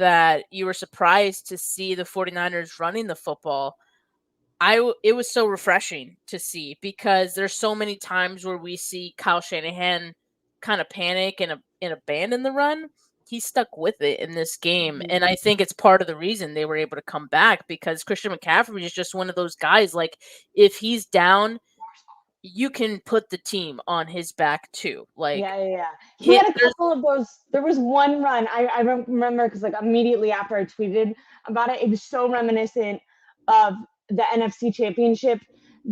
that you were surprised to see the 49ers running the football, it was so refreshing to see, because there's so many times where we see Kyle Shanahan kind of panic and abandon the run. He stuck with it in this game, and I think it's part of the reason they were able to come back, because Christian McCaffrey is just one of those guys, like, if he's down, you can put the team on his back too. Like, yeah. He had a couple of those. There was one run I remember, because like immediately after I tweeted about it, it was so reminiscent of the NFC Championship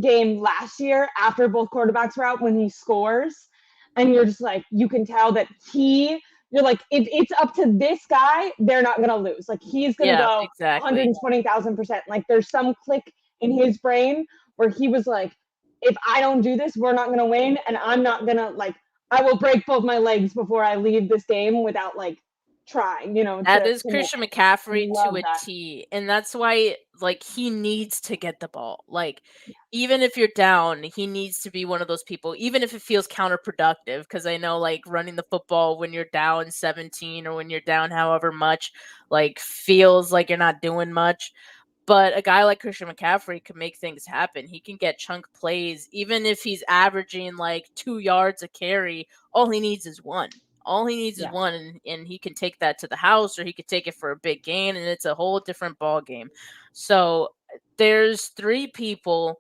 game last year after both quarterbacks were out, when he scores, and you're just like, you can tell that you're like, if it's up to this guy, they're not gonna lose. Like, he's gonna go exactly 120,000%. Like, there's some click in his brain where he was like, if I don't do this, we're not going to win. And I'm not going to, like, I will break both my legs before I leave this game without, like, trying, That is Christian McCaffrey to a T. And that's why, like, he needs to get the ball. Like, even if you're down, he needs to be one of those people, even if it feels counterproductive. Because I know, like, running the football when you're down 17 or when you're down however much, like, feels like you're not doing much. But a guy like Christian McCaffrey can make things happen. He can get chunk plays. Even if he's averaging like 2 yards a carry, all he needs is one. All he needs is one, and he can take that to the house, or he could take it for a big gain, and it's a whole different ball game. So there's 3 people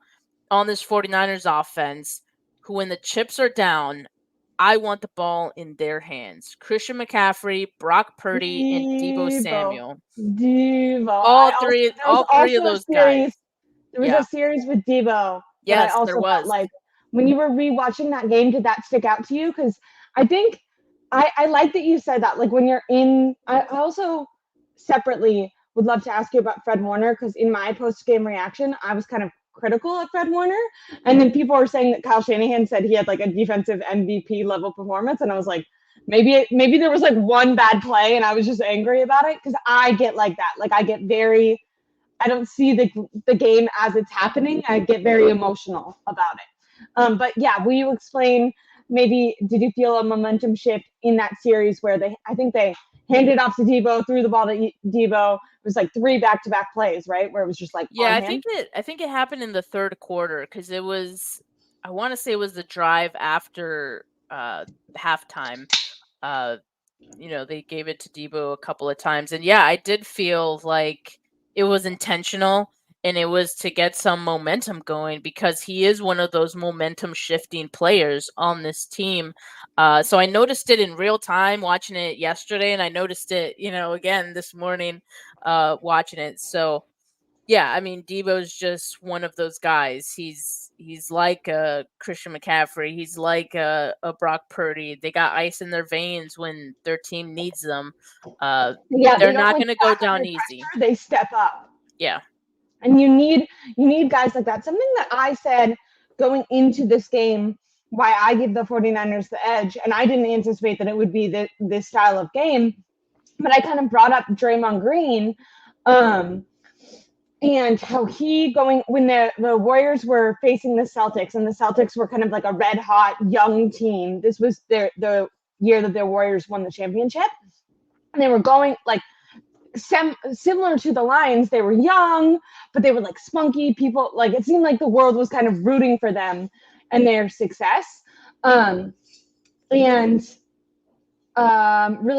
on this 49ers offense who, when the chips are down, I want the ball in their hands. Christian McCaffrey, Brock Purdy, and Deebo Samuel. All three of those guys. There was a series with Deebo. Yes, there was. Like, when you were rewatching that game, did that stick out to you? Because I think I like that you said that. Like, when you're in, I also separately would love to ask you about Fred Warner, because in my post-game reaction, I was kind of critical of Fred Warner. And then people were saying that Kyle Shanahan said he had like a defensive MVP level performance. And I was like, maybe there was like one bad play and I was just angry about it, because I get like that. Like, I don't see the game as it's happening. I get very emotional about it. But yeah, will you explain, maybe, did you feel a momentum shift in that series where I think they handed off to Deebo, threw the ball to Deebo. It was like 3 back-to-back plays, right? Where it was just like, I think it happened in the third quarter, because it was, I want to say it was the drive after halftime. They gave it to Deebo a couple of times, and I did feel like it was intentional, and it was to get some momentum going, because he is one of those momentum shifting players on this team. So I noticed it in real time watching it yesterday, and I noticed it, again this morning watching it. So I mean, Deebo's just one of those guys. He's like a Christian McCaffrey. He's like a Brock Purdy. They got ice in their veins when their team needs them. They're not going to go down easy. They step up. Yeah. And you need guys like that. Something that I said going into this game, why I give the 49ers the edge, and I didn't anticipate that it would be this style of game, but I kind of brought up Draymond Green, and how when the Warriors were facing the Celtics, and the Celtics were kind of like a red hot young team. This was the year that the Warriors won the championship, and they were going like similar to the Lions. They were young, but they were like spunky people. Like, it seemed like the world was kind of rooting for them and their success. Really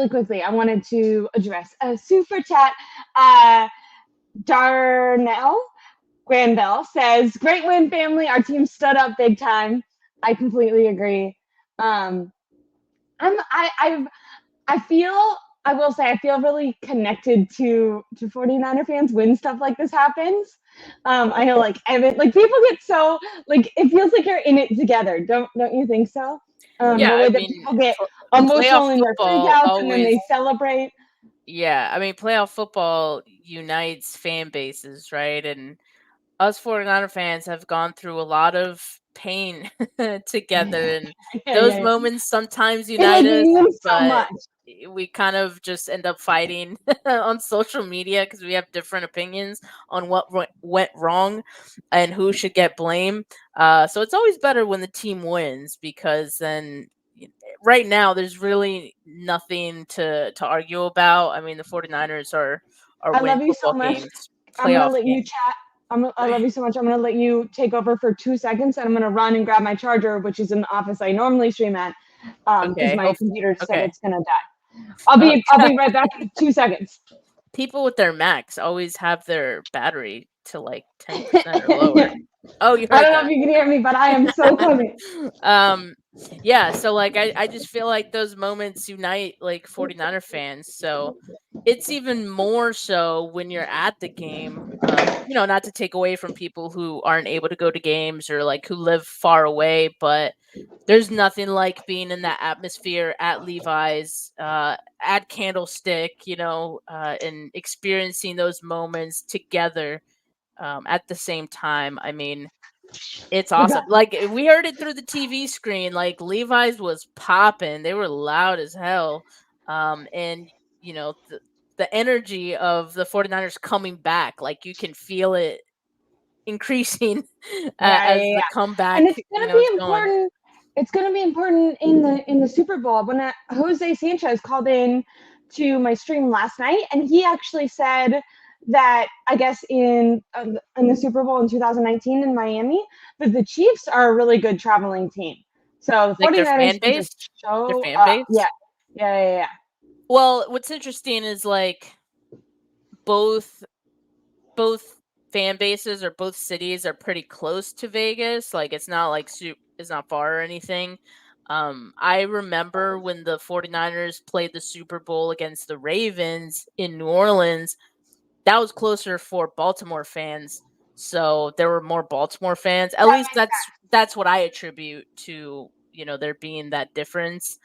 quickly, I wanted to address a super chat. Darnell Granville says, "Great win, family. Our team stood up big time." I completely agree. I will say I feel really connected to 49er fans when stuff like this happens. I know, like, Evan, like, people get so, like, it feels like you're in it together. Don't you think so? The way that people get emotional in their freakouts and then they celebrate. Yeah, I mean, playoff football unites fan bases, right? And us 49er fans have gone through a lot of pain together, and those moments sometimes unite us, but we kind of just end up fighting on social media because we have different opinions on what went wrong and who should get blame. So it's always better when the team wins, because then right now there's really nothing to argue about. I mean, the 49ers are I winning love you so football much. games, I'm gonna playoff let you games. chat. I love you so much. I'm gonna let you take over for 2 seconds, and I'm gonna run and grab my charger, which is in the office I normally stream at, because Okay. my Hope computer said okay. it's gonna die. I'll be right back in 2 seconds. People with their Macs always have their battery to like 10% or lower. Oh, you I heard don't know if that. you can hear me, but I am so coming. um yeah, so like I just feel like those moments unite like 49er fans. So it's even more so when you're at the game. Not to take away from people who aren't able to go to games or like who live far away, but there's nothing like being in that atmosphere at Levi's, at Candlestick, and experiencing those moments together at the same time. I mean, it's awesome. Forgot. Like we heard it through the TV screen. Like Levi's was popping; they were loud as hell. And the energy of the 49ers coming back, like you can feel it increasing Yeah, as yeah, the yeah. And comeback, it's gonna be is going. important. It's gonna be important in the Super Bowl when Jose Sanchez called in to my stream last night, and he actually said that I guess in the Super Bowl in 2019 in Miami, that the Chiefs are a really good traveling team. So the Like 49ers can just their show fan up. base. Yeah, yeah, yeah, yeah. Well, what's interesting is like both both fan bases or both cities are pretty close to Vegas. Like it's not like it's not far or anything. I remember when the 49ers played the Super Bowl against the Ravens in New Orleans, that was closer for Baltimore fans. So there were more Baltimore fans. At That least that's what I attribute to, there being that difference.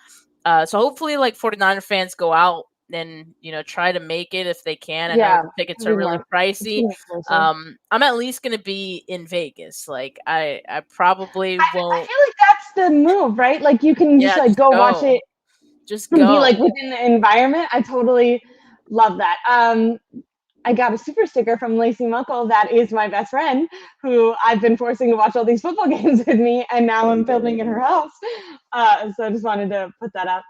So hopefully like 49er fans go out and, try to make it if they can. I know yeah, the tickets it'll are be really more. It's pricey. gonna be closer. I'm at least going to be in Vegas. Like I probably I won't. feel like that's the move, right? Like you can just Yeah, like just go watch go. it Just and be go. like within the environment. I totally love that. I got a super sticker from Lacey Muckle that is my best friend, who I've been forcing to watch all these football games with me, and now I'm filming in her house. So I just wanted to put that up.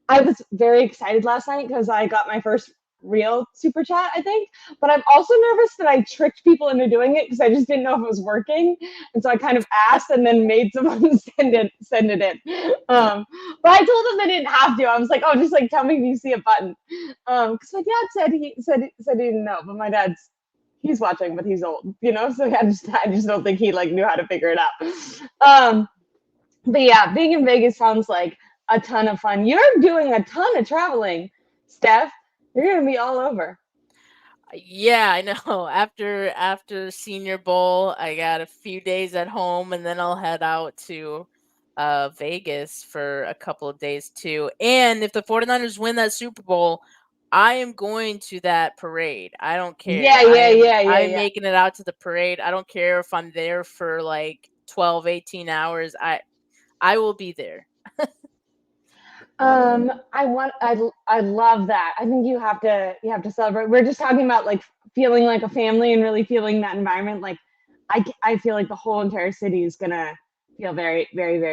I was very excited last night because I got my first real super chat, I think. But I'm also nervous that I tricked people into doing it because I just didn't know if it was working, and so I kind of asked and then made someone send it in. But I told them they didn't have to. I was like, oh, just like tell me if you see a button, because my dad said he didn't know, but my dad's he's watching, but he's old, so I just don't think he like knew how to figure it out. But yeah, being in Vegas sounds like a ton of fun. You're doing a ton of traveling, Steph. You're gonna be all over. Yeah, I know. After Senior Bowl, I got a few days at home and then I'll head out to Vegas for a couple of days too. And if the 49ers win that Super Bowl, I am going to that parade. I don't care. Yeah, yeah, yeah, yeah, I'm yeah. making it out to the parade. I don't care if I'm there for like 12, 18 hours. I will be there. I love that. I think you have to celebrate. We're just talking about like feeling like a family and really feeling that environment. Like I feel like the whole entire city is gonna feel very, very, very